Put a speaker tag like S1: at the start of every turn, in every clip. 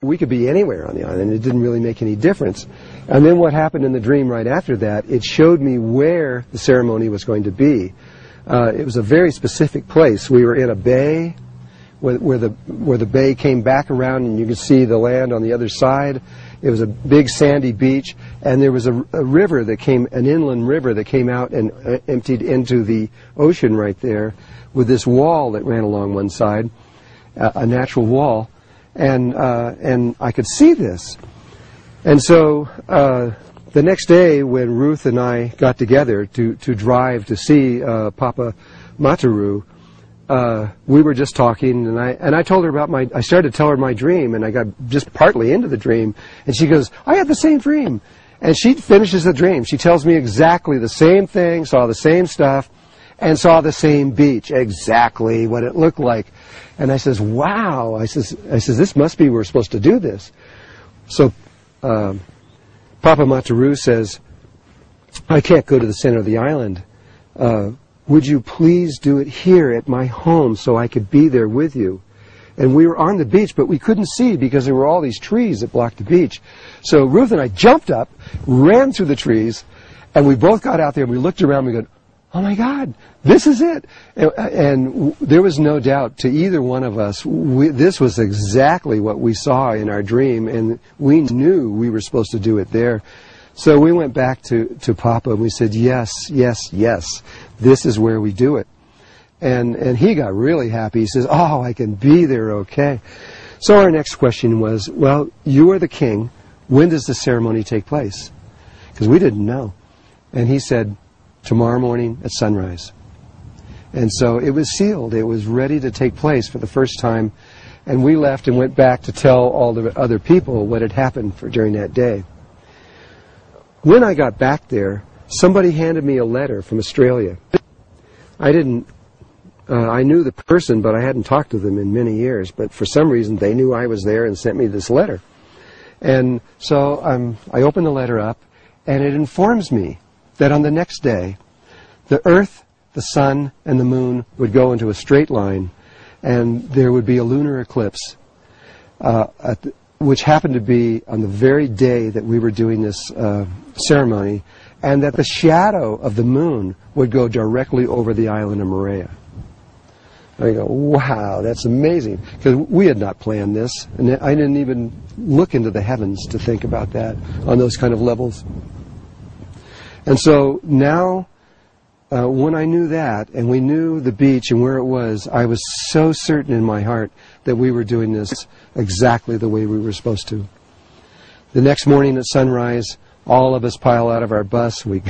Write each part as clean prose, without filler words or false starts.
S1: We could be anywhere on the island. It didn't really make any difference. And then what happened in the dream right after that, it showed me where the ceremony was going to be. It was a very specific place. We were in a bay where the bay came back around and you could see the land on the other side. It was a big sandy beach, and there was a river that came, an inland river that came out and emptied into the ocean right there with this wall that ran along one side, a natural wall. And I could see this. And so the next day when Ruth and I got together to drive to see Papa Mataru, we were just talking, and I told her about I started to tell her my dream, and I got just partly into the dream, and she goes, I had the same dream. And she finishes the dream. She tells me exactly the same thing, saw the same stuff, and saw the same beach, exactly what it looked like. And I says, wow. I says, this must be, we're supposed to do this. So Papa Mataru says, I can't go to the center of the island. Would you please do it here at my home so I could be there with you? And we were on the beach, but we couldn't see because there were all these trees that blocked the beach. So Ruth and I jumped up, ran through the trees, and we both got out there and we looked around and we go, oh my God, this is it. And there was no doubt to either one of us, this was exactly what we saw in our dream, and we knew we were supposed to do it there. So we went back to Papa and we said, yes, yes, yes, this is where we do it. And he got really happy. He says, oh, I can be there, okay. So our next question was, well, you are the king. When does the ceremony take place? Because we didn't know. And he said, tomorrow morning at sunrise. And so it was sealed. It was ready to take place for the first time. And we left and went back to tell all the other people what had happened during that day. When I got back there, somebody handed me a letter from Australia. I knew the person, but I hadn't talked to them in many years. But for some reason, they knew I was there and sent me this letter. And so I opened the letter up, and it informs me that on the next day, the earth, the sun, and the moon would go into a straight line, and there would be a lunar eclipse, which happened to be on the very day that we were doing this ceremony, and that the shadow of the moon would go directly over the island of Moorea. I go, wow, that's amazing, because we had not planned this, and I didn't even look into the heavens to think about that on those kind of levels. And so now, when I knew that, and we knew the beach and where it was, I was so certain in my heart that we were doing this exactly the way we were supposed to. The next morning at sunrise, all of us pile out of our bus. We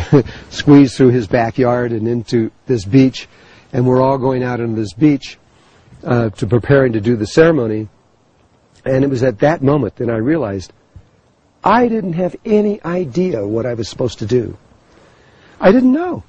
S1: squeeze through his backyard and into this beach, and we're all going out into this beach to preparing to do the ceremony. And it was at that moment that I realized I didn't have any idea what I was supposed to do. I didn't know.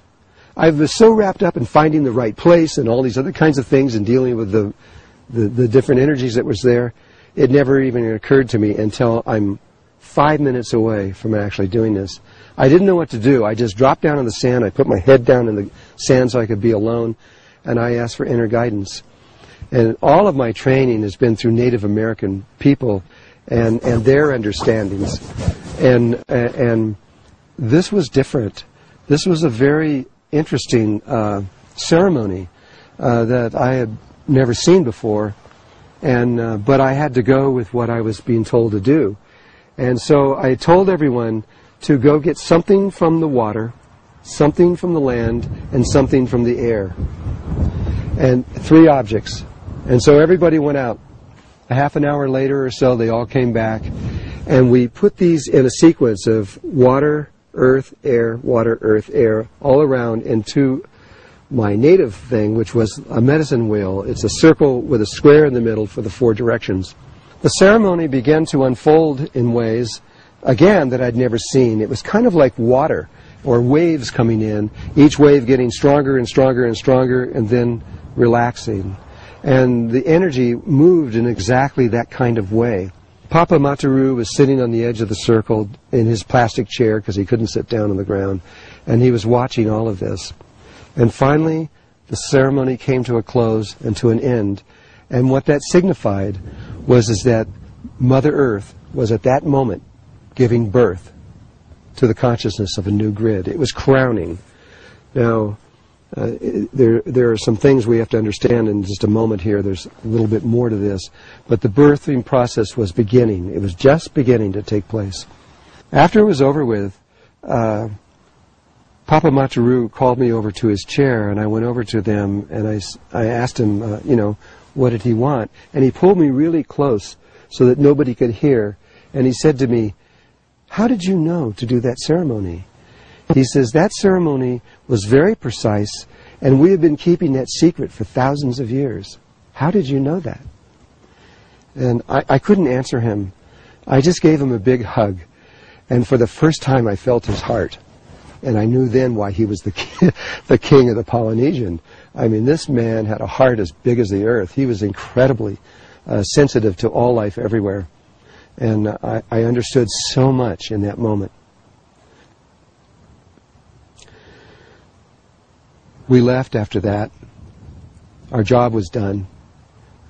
S1: I was so wrapped up in finding the right place and all these other kinds of things and dealing with the different energies that was there. It never even occurred to me until I'm 5 minutes away from actually doing this. I didn't know what to do. I just dropped down on the sand. I put my head down in the sand so I could be alone, and I asked for inner guidance. And all of my training has been through Native American people and their understandings. And this was different. This was a very interesting ceremony that I had never seen before, but I had to go with what I was being told to do. And so I told everyone to go get something from the water, something from the land, and something from the air. And 3 objects. And so everybody went out. A half an hour later or so, they all came back, and we put these in a sequence of water, earth, air, water, earth, air, all around into my native thing, which was a medicine wheel. It's a circle with a square in the middle for the 4 directions. The ceremony began to unfold in ways, again, that I'd never seen. It was kind of like water, or waves coming in, each wave getting stronger and stronger and stronger, and then relaxing. And the energy moved in exactly that kind of way. Papa Mataru was sitting on the edge of the circle in his plastic chair because he couldn't sit down on the ground, and he was watching all of this. And finally, the ceremony came to a close and to an end. And what that signified was that Mother Earth was at that moment giving birth to the consciousness of a new grid. It was crowning. Now, there are some things we have to understand in just a moment here. There's a little bit more to this. But the birthing process was beginning. It was just beginning to take place. After it was over with, Papa Mataru called me over to his chair, and I went over to them, and I asked him, what did he want? And he pulled me really close so that nobody could hear. And he said to me, "How did you know to do that ceremony?" He says, "That ceremony was very precise, and we have been keeping that secret for thousands of years. How did you know that?" And I couldn't answer him. I just gave him a big hug. And for the first time, I felt his heart. And I knew then why he was the king of the Polynesian. I mean, this man had a heart as big as the earth. He was incredibly sensitive to all life everywhere. And I understood so much in that moment. We left after that. Our job was done.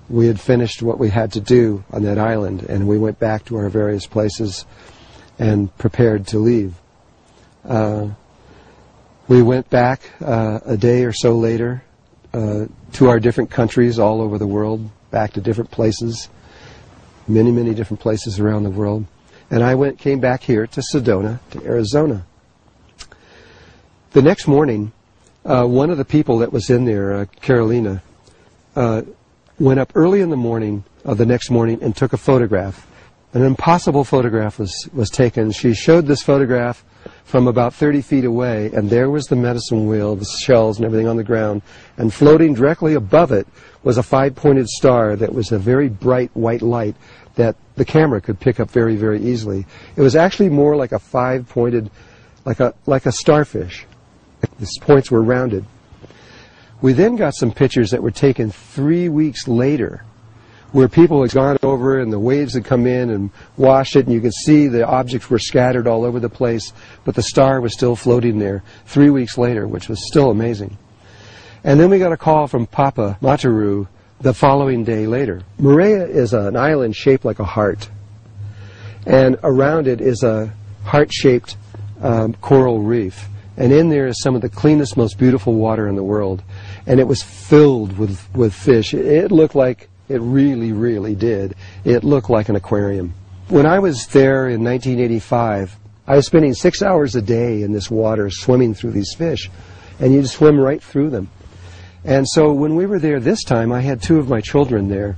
S1: We had finished what we had to do on that island, and we went back to our various places and prepared to leave. We went back a day or so later to our different countries all over the world, back to different places, many, many different places around the world. And I came back here to Sedona, to Arizona. The next morning, one of the people that was in there, Carolina, went up early in the morning of the next morning and took a photograph. An impossible photograph was taken. She showed this photograph from about 30 feet away, and there was the medicine wheel, the shells and everything on the ground, and floating directly above it was a 5-pointed star that was a very bright white light that the camera could pick up very, very easily. It was actually more like a 5-pointed, like a starfish. Its points were rounded. We then got some pictures that were taken 3 weeks later, where people had gone over and the waves had come in and washed it, and you could see the objects were scattered all over the place, but the star was still floating there 3 weeks later, which was still amazing. And then we got a call from Papa Mataru the following day later. Moorea is an island shaped like a heart, and around it is a heart-shaped coral reef. And in there is some of the cleanest, most beautiful water in the world. And it was filled with fish. It looked like, it really, really did. It looked like an aquarium. When I was there in 1985, I was spending 6 hours a day in this water swimming through these fish. And you'd swim right through them. And so when we were there this time, I had 2 of my children there.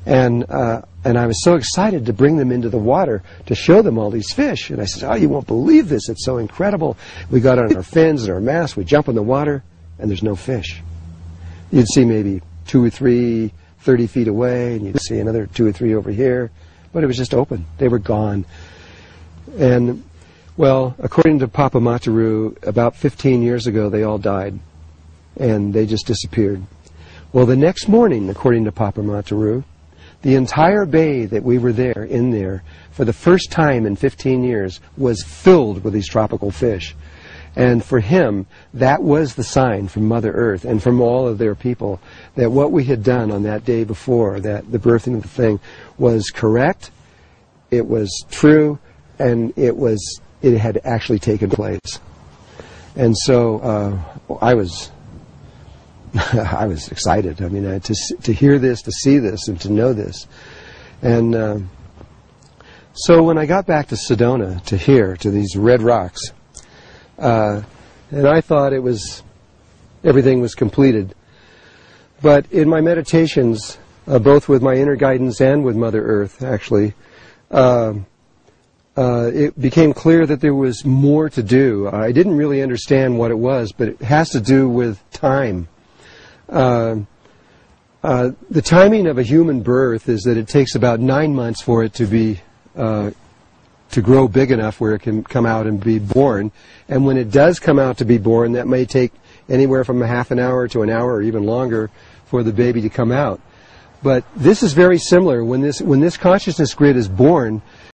S1: And I was so excited to bring them into the water to show them all these fish. And I said, "Oh, you won't believe this. It's so incredible." We got on our fins and our masks. We jump in the water, and there's no fish. You'd see maybe 2 or 3, 30 feet away, and you'd see another 2 or 3 over here. But it was just open. They were gone. And, well, according to Papa Mataru, about 15 years ago, they all died. And they just disappeared. Well, the next morning, according to Papa Mataru, the entire bay that we were in there, for the first time in 15 years, was filled with these tropical fish. And for him, that was the sign from Mother Earth and from all of their people that what we had done on that day before, that the birthing of the thing, was correct, it was true, and it had actually taken place. And so I was excited. I mean, to hear this, to see this, and to know this. And so when I got back to Sedona, to these red rocks, and I thought everything was completed. But in my meditations, both with my inner guidance and with Mother Earth, actually, it became clear that there was more to do. I didn't really understand what it was, but it has to do with time. The timing of a human birth is that it takes about 9 months for it to be to grow big enough where it can come out and be born. And when it does come out to be born, that may take anywhere from a half an hour to an hour or even longer for the baby to come out. But this is very similar. When this consciousness grid is born,